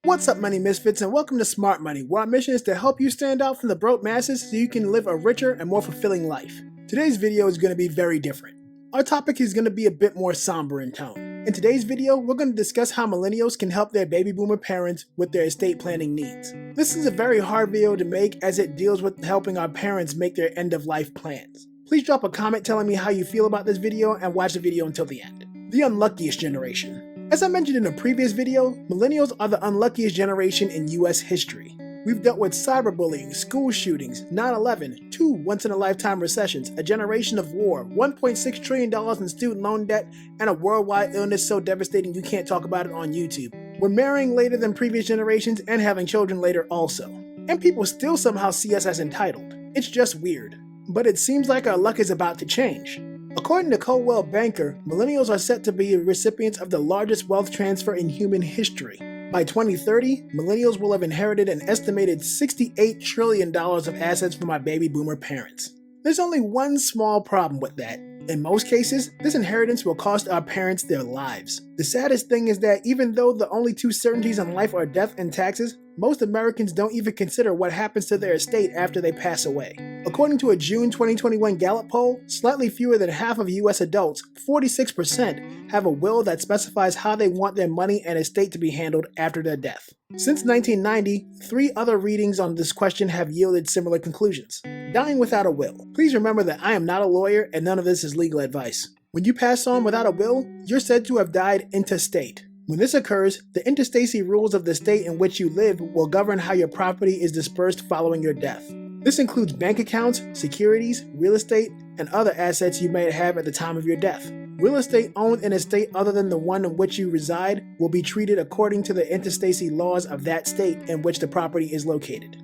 What's up, money misfits, and welcome to Smart Money, where our mission is to help you stand out from the broke masses so you can live a richer and more fulfilling life. Today's video is going to be very different. Our topic is going to be a bit more somber in tone. In today's video, we're going to discuss how millennials can help their baby boomer parents with their estate planning needs. This is a very hard video to make as it deals with helping our parents make their end-of-life plans. Please drop a comment telling me how you feel about this video and watch the video until the end. The Unluckiest Generation. As I mentioned in a previous video, millennials are the unluckiest generation in US history. We've dealt with cyberbullying, school shootings, 9/11, 2 once-in-a-lifetime recessions, a generation of war, $1.6 trillion in student loan debt, and a worldwide illness so devastating you can't talk about it on YouTube. We're marrying later than previous generations and having children later also. And people still somehow see us as entitled. It's just weird. But it seems like our luck is about to change. According to Coldwell Banker, millennials are set to be recipients of the largest wealth transfer in human history. By 2030, millennials will have inherited an estimated $68 trillion of assets from our baby boomer parents. There's only one small problem with that. In most cases, this inheritance will cost our parents their lives. The saddest thing is that even though the only two certainties in life are death and taxes, most Americans don't even consider what happens to their estate after they pass away. According to a June 2021 Gallup poll, slightly fewer than half of US adults, 46%, have a will that specifies how they want their money and estate to be handled after their death. Since 1990, 3 other readings on this question have yielded similar conclusions. Dying without a will. Please remember that I am not a lawyer and none of this is legal advice. When you pass on without a will, you're said to have died intestate. When this occurs, the intestacy rules of the state in which you live will govern how your property is dispersed following your death. This includes bank accounts, securities, real estate, and other assets you may have at the time of your death. Real estate owned in a state other than the one in which you reside will be treated according to the intestacy laws of that state in which the property is located.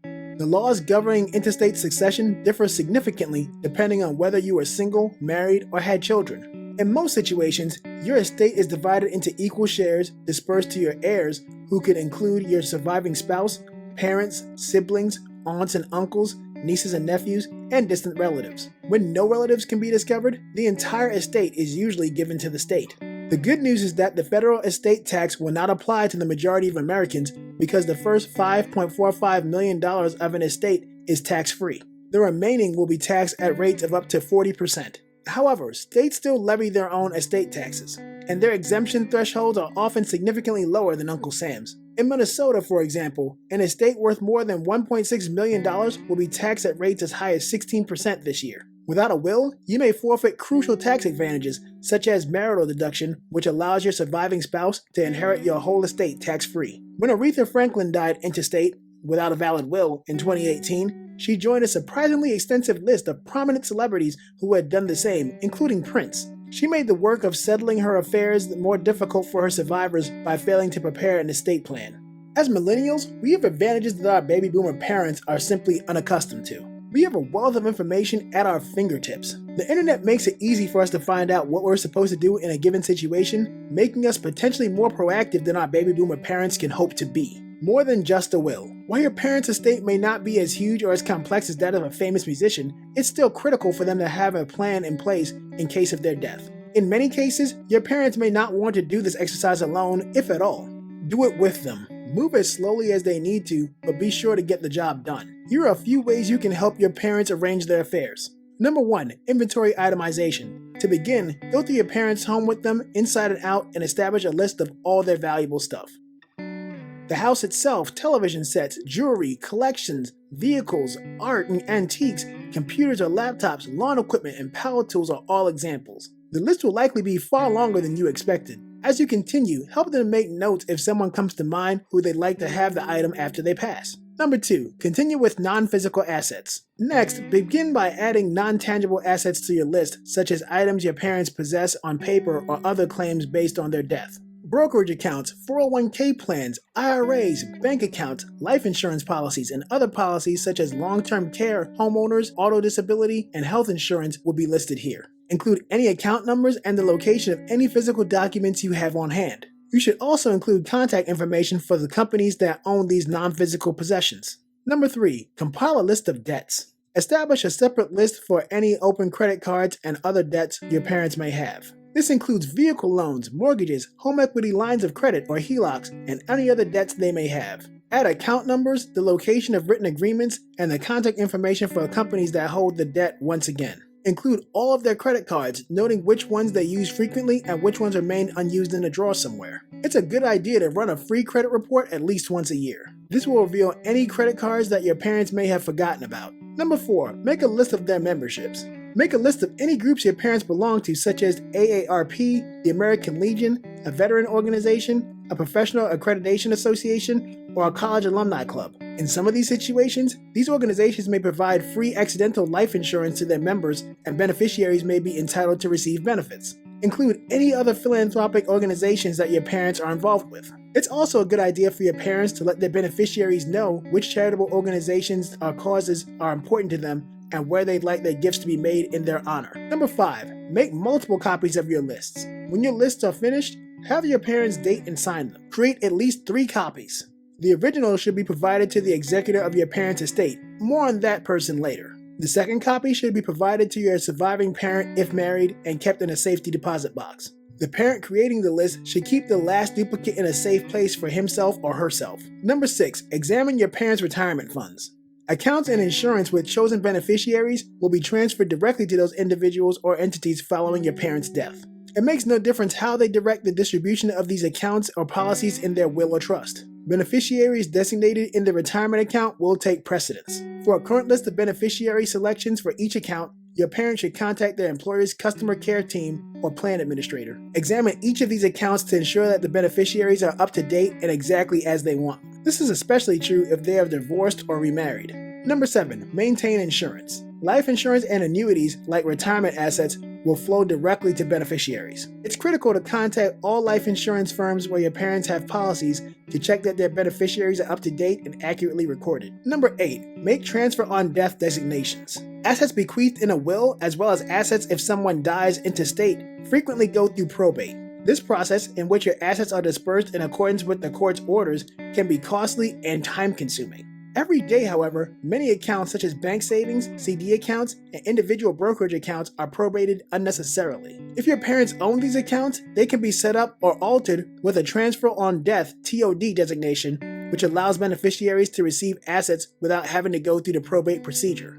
The laws governing intestate succession differ significantly depending on whether you are single, married, or had children. In most situations, your estate is divided into equal shares dispersed to your heirs, who could include your surviving spouse, parents, siblings, aunts and uncles, nieces and nephews, and distant relatives. When no relatives can be discovered, the entire estate is usually given to the state. The good news is that the federal estate tax will not apply to the majority of Americans because the first $5.45 million of an estate is tax-free. The remaining will be taxed at rates of up to 40%. However, states still levy their own estate taxes, and their exemption thresholds are often significantly lower than Uncle Sam's. In Minnesota, for example, an estate worth more than $1.6 million will be taxed at rates as high as 16% this year. Without a will, you may forfeit crucial tax advantages, such as marital deduction, which allows your surviving spouse to inherit your whole estate tax-free. When Aretha Franklin died intestate, without a valid will, in 2018, she joined a surprisingly extensive list of prominent celebrities who had done the same, including Prince. She made the work of settling her affairs more difficult for her survivors by failing to prepare an estate plan. As millennials, we have advantages that our baby boomer parents are simply unaccustomed to. We have a wealth of information at our fingertips. The internet makes it easy for us to find out what we're supposed to do in a given situation, making us potentially more proactive than our baby boomer parents can hope to be. More than just a will. While your parents' estate may not be as huge or as complex as that of a famous musician, it's still critical for them to have a plan in place in case of their death. In many cases, your parents may not want to do this exercise alone, if at all. Do it with them. Move as slowly as they need to, but be sure to get the job done. Here are a few ways you can help your parents arrange their affairs. Number 1, inventory itemization. To begin, go through your parents' home with them, inside and out, and establish a list of all their valuable stuff. The house itself, television sets, jewelry, collections, vehicles, art and antiques, computers or laptops, lawn equipment, and power tools are all examples. The list will likely be far longer than you expected. As you continue, help them make notes if someone comes to mind who they'd like to have the item after they pass. Number 2, continue with non-physical assets. Next, begin by adding non-tangible assets to your list, such as items your parents possess on paper or other claims based on their death. Brokerage accounts, 401k plans, IRAs, bank accounts, life insurance policies, and other policies such as long-term care, homeowners, auto disability, and health insurance will be listed here. Include any account numbers and the location of any physical documents you have on hand. You should also include contact information for the companies that own these non-physical possessions. Number 3, compile a list of debts. Establish a separate list for any open credit cards and other debts your parents may have. This includes vehicle loans, mortgages, home equity lines of credit or HELOCs, and any other debts they may have. Add account numbers, the location of written agreements, and the contact information for companies that hold the debt once again. Include all of their credit cards, noting which ones they use frequently and which ones remain unused in a drawer somewhere. It's a good idea to run a free credit report at least once a year. This will reveal any credit cards that your parents may have forgotten about. Number 4, make a list of their memberships. Make a list of any groups your parents belong to, such as AARP, the American Legion, a veteran organization, a professional accreditation association, or a college alumni club. In some of these situations, these organizations may provide free accidental life insurance to their members, and beneficiaries may be entitled to receive benefits. Include any other philanthropic organizations that your parents are involved with. It's also a good idea for your parents to let their beneficiaries know which charitable organizations or causes are important to them and where they'd like their gifts to be made in their honor. Number 5, make multiple copies of your lists. When your lists are finished, have your parents date and sign them. Create at least 3 copies. The original should be provided to the executor of your parents' estate. More on that person later. The second copy should be provided to your surviving parent if married and kept in a safety deposit box. The parent creating the list should keep the last duplicate in a safe place for himself or herself. Number 6, examine your parents' retirement funds. Accounts and insurance with chosen beneficiaries will be transferred directly to those individuals or entities following your parents' death. It makes no difference how they direct the distribution of these accounts or policies in their will or trust. Beneficiaries designated in the retirement account will take precedence. For a current list of beneficiary selections for each account, your parents should contact their employer's customer care team or plan administrator. Examine each of these accounts to ensure that the beneficiaries are up to date and exactly as they want. This is especially true if they are divorced or remarried. Number 7, maintain insurance. Life insurance and annuities, like retirement assets, will flow directly to beneficiaries. It's critical to contact all life insurance firms where your parents have policies to check that their beneficiaries are up to date and accurately recorded. Number 8, make transfer on death designations. Assets bequeathed in a will, as well as assets if someone dies intestate, frequently go through probate. This process, in which your assets are dispersed in accordance with the court's orders, can be costly and time-consuming. Every day, however, many accounts such as bank savings, CD accounts, and individual brokerage accounts are probated unnecessarily. If your parents own these accounts, they can be set up or altered with a transfer on death (TOD) designation, which allows beneficiaries to receive assets without having to go through the probate procedure.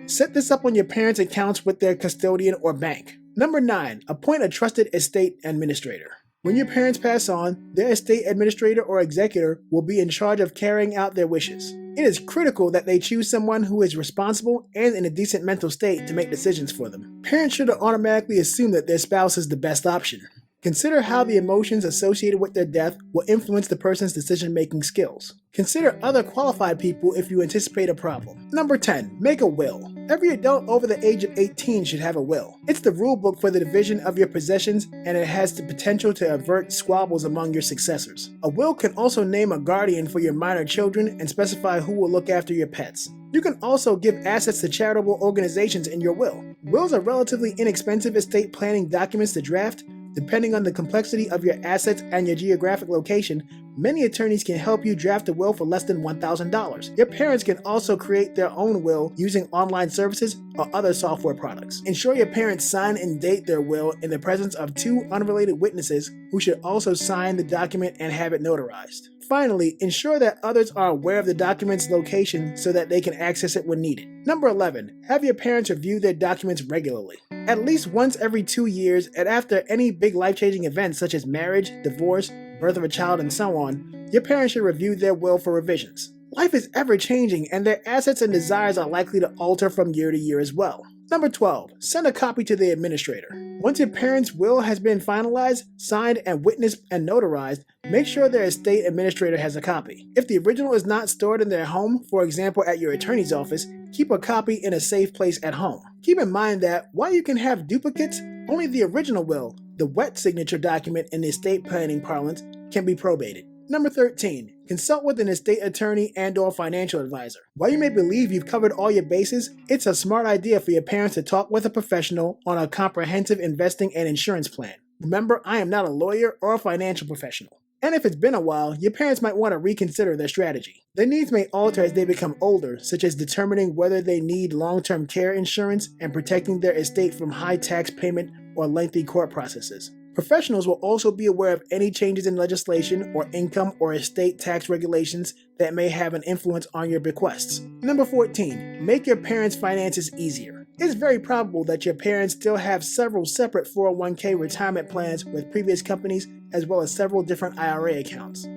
Set this up on your parents' accounts with their custodian or bank. Number 9, appoint a trusted estate administrator. When your parents pass on, their estate administrator or executor will be in charge of carrying out their wishes. It is critical that they choose someone who is responsible and in a decent mental state to make decisions for them. Parents should automatically assume that their spouse is the best option. Consider how the emotions associated with their death will influence the person's decision-making skills. Consider other qualified people if you anticipate a problem. Number 10, make a will. Every adult over the age of 18 should have a will. It's the rule book for the division of your possessions, and it has the potential to avert squabbles among your successors. A will can also name a guardian for your minor children and specify who will look after your pets. You can also give assets to charitable organizations in your will. Wills are relatively inexpensive estate planning documents to draft. Depending on the complexity of your assets and your geographic location, many attorneys can help you draft a will for less than $1,000. Your parents can also create their own will using online services or other software products. Ensure your parents sign and date their will in the presence of 2 unrelated witnesses who should also sign the document and have it notarized. Finally, ensure that others are aware of the document's location so that they can access it when needed. Number 11, have your parents review their documents regularly. At least once every 2 years, and after any big life-changing events such as marriage, divorce, birth of a child, and so on, your parents should review their will for revisions. Life is ever-changing, and their assets and desires are likely to alter from year to year as well. Number 12, send a copy to the administrator. Once your parents' will has been finalized, signed, and witnessed and notarized, make sure their estate administrator has a copy. If the original is not stored in their home, for example at your attorney's office, keep a copy in a safe place at home. Keep in mind that while you can have duplicates, only the original will, the wet signature document in the estate planning parlance, can be probated. Number 13, consult with an estate attorney and/or financial advisor. While you may believe you've covered all your bases, it's a smart idea for your parents to talk with a professional on a comprehensive investing and insurance plan. Remember, I am not a lawyer or a financial professional. And if it's been a while, your parents might want to reconsider their strategy. Their needs may alter as they become older, such as determining whether they need long-term care insurance and protecting their estate from high tax payment or lengthy court processes. Professionals will also be aware of any changes in legislation or income or estate tax regulations that may have an influence on your bequests. Number 14, make your parents' finances easier. It's very probable that your parents still have several separate 401k retirement plans with previous companies, as well as several different IRA accounts.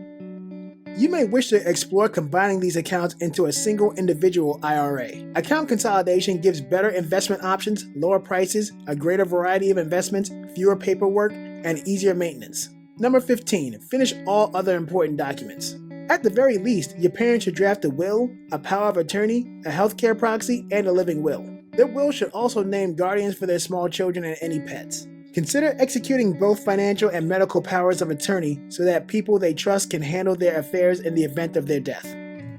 You may wish to explore combining these accounts into a single individual IRA. Account consolidation gives better investment options, lower prices, a greater variety of investments, fewer paperwork, and easier maintenance. Number 15, finish all other important documents. At the very least, your parents should draft a will, a power of attorney, a healthcare proxy, and a living will. Their will should also name guardians for their small children and any pets. Consider executing both financial and medical powers of attorney so that people they trust can handle their affairs in the event of their death.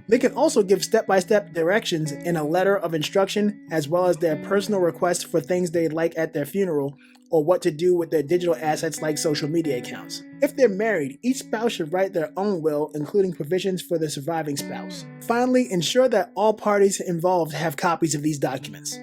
They can also give step-by-step directions in a letter of instruction, as well as their personal requests for things they'd like at their funeral, or what to do with their digital assets like social media accounts. If they're married, each spouse should write their own will, including provisions for the surviving spouse. Finally, ensure that all parties involved have copies of these documents.